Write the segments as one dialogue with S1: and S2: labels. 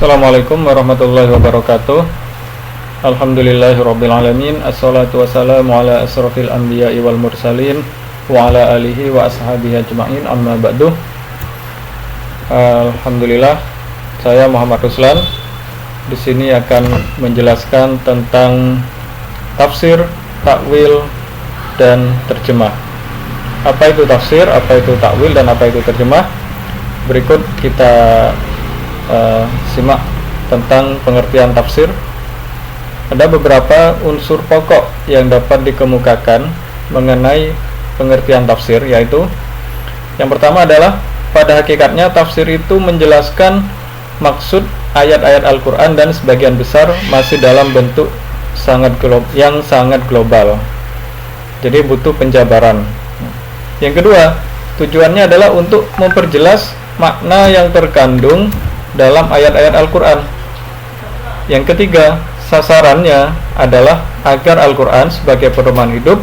S1: Assalamualaikum warahmatullahi wabarakatuh. Alhamdulillahirrabbilalamin. Assalatu wassalamu ala asrafil anbiya'i wal mursalin wa ala alihi wa ashabihi ajma'in, amma ba'du. Alhamdulillah, saya Muhammad Ruslan di sini akan menjelaskan tentang tafsir, takwil, dan terjemah. Apa itu tafsir, apa itu takwil, dan apa itu terjemah? Berikut kita simak tentang pengertian tafsir. Ada beberapa unsur pokok yang dapat dikemukakan mengenai pengertian tafsir, yaitu yang pertama adalah pada hakikatnya tafsir itu menjelaskan maksud ayat-ayat Al-Quran dan sebagian besar masih dalam bentuk sangat global, jadi butuh penjabaran. Yang kedua, tujuannya adalah untuk memperjelas makna yang terkandung dalam ayat-ayat Al-Quran. Yang ketiga, sasarannya adalah agar Al-Quran sebagai pedoman hidup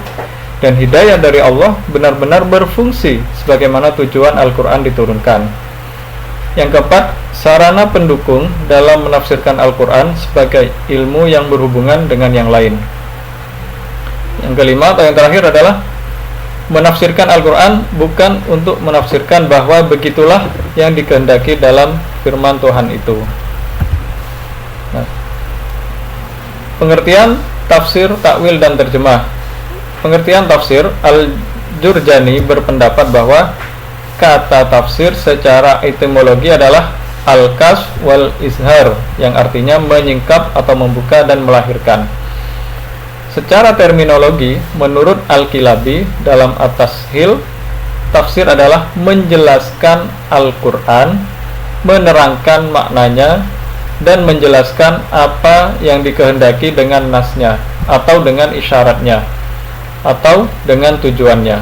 S1: dan hidayah dari Allah benar-benar berfungsi sebagaimana tujuan Al-Quran diturunkan. Yang keempat, sarana pendukung dalam menafsirkan Al-Quran sebagai ilmu yang berhubungan dengan yang lain. Yang kelima atau yang terakhir adalah menafsirkan Al-Quran bukan untuk menafsirkan bahwa begitulah yang dikehendaki dalam firman Tuhan itu. Pengertian tafsir, takwil, dan terjemah. Pengertian tafsir, Al-Jurjani berpendapat bahwa kata tafsir secara etimologi adalah al-kasf wal izhar, yang artinya menyingkap atau membuka dan melahirkan. Secara terminologi, menurut Al-Kilabi dalam At-Tashil, tafsir adalah menjelaskan Al-Quran, menerangkan maknanya, dan menjelaskan apa yang dikehendaki dengan nasnya, atau dengan isyaratnya, atau dengan tujuannya.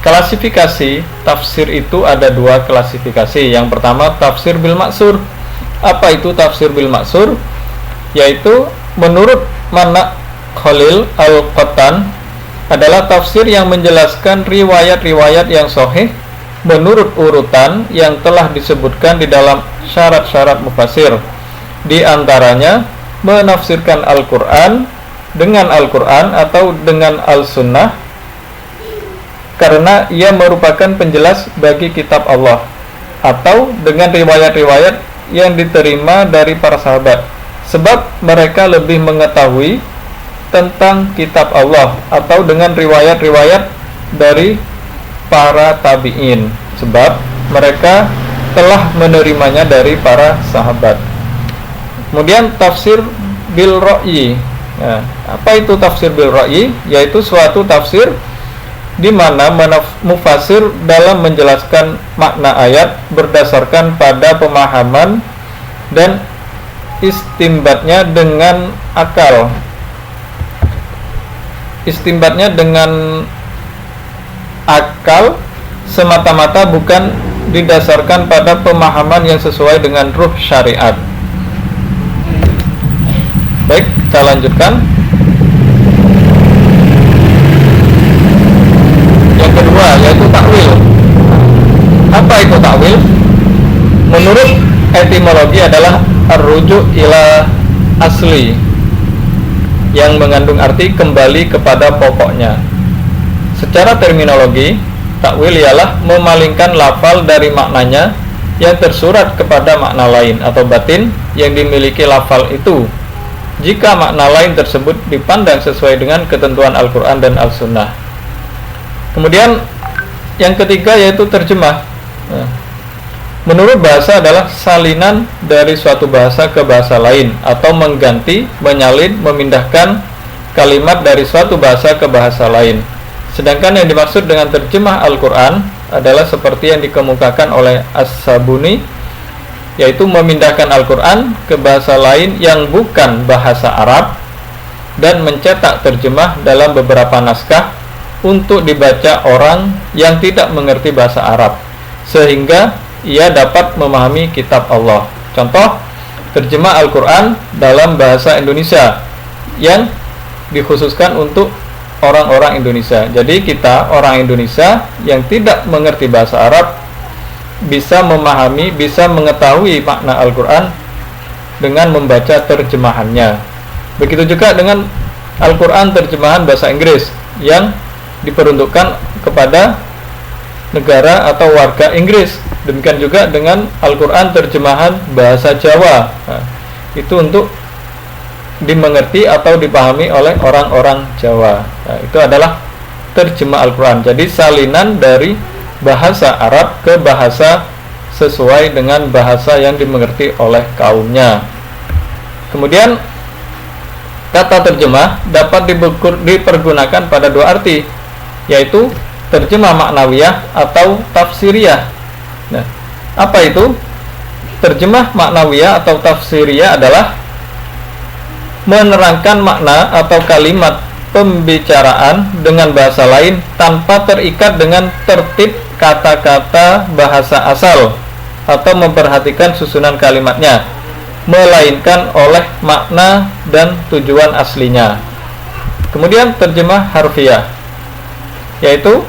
S1: Klasifikasi tafsir itu ada dua klasifikasi. Yang pertama, tafsir bil maksur. Apa itu tafsir bil maksur? Yaitu menurut Manak Khalil Al-Qattan adalah tafsir yang menjelaskan riwayat-riwayat yang sahih menurut urutan yang telah disebutkan di dalam syarat-syarat mufassir. Di antaranya menafsirkan Al-Quran dengan Al-Quran atau dengan Al-Sunnah karena ia merupakan penjelas bagi kitab Allah, atau dengan riwayat-riwayat yang diterima dari para sahabat sebab mereka lebih mengetahui tentang kitab Allah, atau dengan riwayat-riwayat dari para tabi'in sebab mereka telah menerimanya dari para sahabat. Kemudian tafsir bil ra'yi. Apa itu tafsir bil ra'yi? Yaitu suatu tafsir di mana mufassir dalam menjelaskan makna ayat berdasarkan pada pemahaman dan istimbatnya dengan akal. Istimbatnya dengan akal semata-mata, bukan didasarkan pada pemahaman yang sesuai dengan ruh syariat. Baik, kita lanjutkan. Yang kedua yaitu takwil. Apa itu takwil? Menurut etimologi adalah ar-ruju' ila asli, yang mengandung arti kembali kepada pokoknya. Secara terminologi, takwil ialah memalingkan lafal dari maknanya yang tersurat kepada makna lain atau batin yang dimiliki lafal itu, jika makna lain tersebut dipandang sesuai dengan ketentuan Al-Quran dan Al-Sunnah. Kemudian yang ketiga yaitu terjemah. Menurut bahasa adalah salinan dari suatu bahasa ke bahasa lain, atau mengganti, menyalin, memindahkan kalimat dari suatu bahasa ke bahasa lain. Sedangkan yang dimaksud dengan terjemah Al-Quran adalah seperti yang dikemukakan oleh As-Sabuni, yaitu memindahkan Al-Quran ke bahasa lain yang bukan bahasa Arab dan mencetak terjemah dalam beberapa naskah untuk dibaca orang yang tidak mengerti bahasa Arab, sehingga ia dapat memahami kitab Allah. Contoh, terjemah Al-Quran dalam bahasa Indonesia yang dikhususkan untuk orang-orang Indonesia. Jadi kita, orang Indonesia yang tidak mengerti bahasa Arab, bisa memahami, bisa mengetahui makna Al-Quran dengan membaca terjemahannya. Begitu juga dengan Al-Quran terjemahan bahasa Inggris yang diperuntukkan kepada negara atau warga Inggris. Demikian juga dengan Al-Quran terjemahan bahasa Jawa. Nah, itu untuk dimengerti atau dipahami oleh orang-orang Jawa. Nah, itu adalah terjemah Al-Quran. Jadi salinan dari bahasa Arab ke bahasa sesuai dengan bahasa yang dimengerti oleh kaumnya. Kemudian kata terjemah dapat dipergunakan pada dua arti, yaitu terjemah maknawiyah atau tafsiriyah. Nah, apa itu? Terjemah maknawiyah atau tafsiriyah adalah menerangkan makna atau kalimat pembicaraan dengan bahasa lain tanpa terikat dengan tertib kata-kata bahasa asal atau memperhatikan susunan kalimatnya, melainkan oleh makna dan tujuan aslinya. Kemudian terjemah harfiah, yaitu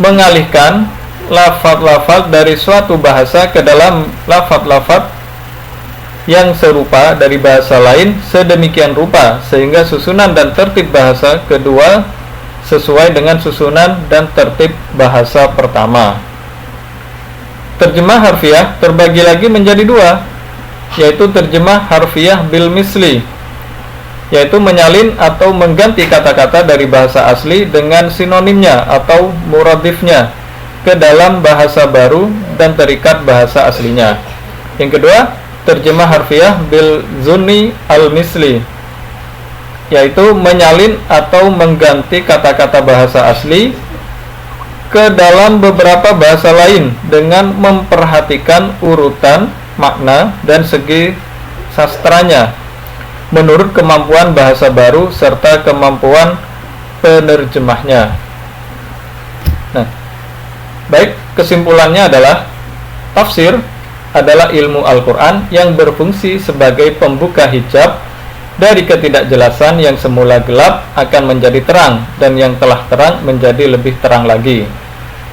S1: mengalihkan lafaz-lafaz dari suatu bahasa ke dalam lafaz-lafaz yang serupa dari bahasa lain sedemikian rupa sehingga susunan dan tertib bahasa kedua sesuai dengan susunan dan tertib bahasa pertama. Terjemah harfiah terbagi lagi menjadi dua, yaitu terjemah harfiah bil misli, yaitu menyalin atau mengganti kata-kata dari bahasa asli dengan sinonimnya atau muradifnya ke dalam bahasa baru dan terikat bahasa aslinya. Yang kedua, terjemah harfiah bil zunni al misli, yaitu menyalin atau mengganti kata-kata bahasa asli ke dalam beberapa bahasa lain dengan memperhatikan urutan makna dan segi sastranya menurut kemampuan bahasa baru serta kemampuan penerjemahnya. Nah, baik, kesimpulannya adalah tafsir adalah ilmu Al-Quran yang berfungsi sebagai pembuka hijab dari ketidakjelasan yang semula gelap akan menjadi terang, dan yang telah terang menjadi lebih terang lagi.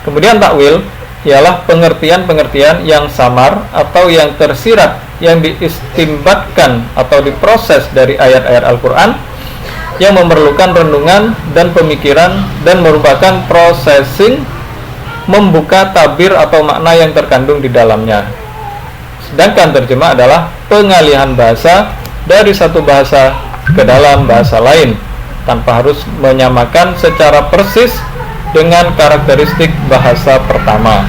S1: Kemudian takwil ialah pengertian-pengertian yang samar atau yang tersirat yang diistimbatkan atau diproses dari ayat-ayat Al-Quran yang memerlukan renungan dan pemikiran dan merupakan processing membuka tabir atau makna yang terkandung di dalamnya. Sedangkan terjemah adalah pengalihan bahasa dari satu bahasa ke dalam bahasa lain tanpa harus menyamakan secara persis dengan karakteristik bahasa pertama.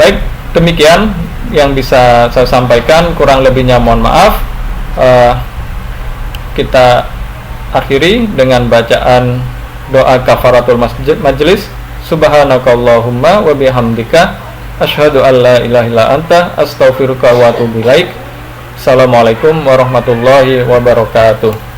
S1: Baik, demikian yang bisa saya sampaikan, kurang lebihnya mohon maaf. Kita akhiri dengan bacaan doa kafaratul majlis. Subhanakallahumma wa bihamdika asyhadu an la ilaha illa anta astaghfiruka wa atubu ilaik. Assalamualaikum warahmatullahi wabarakatuh.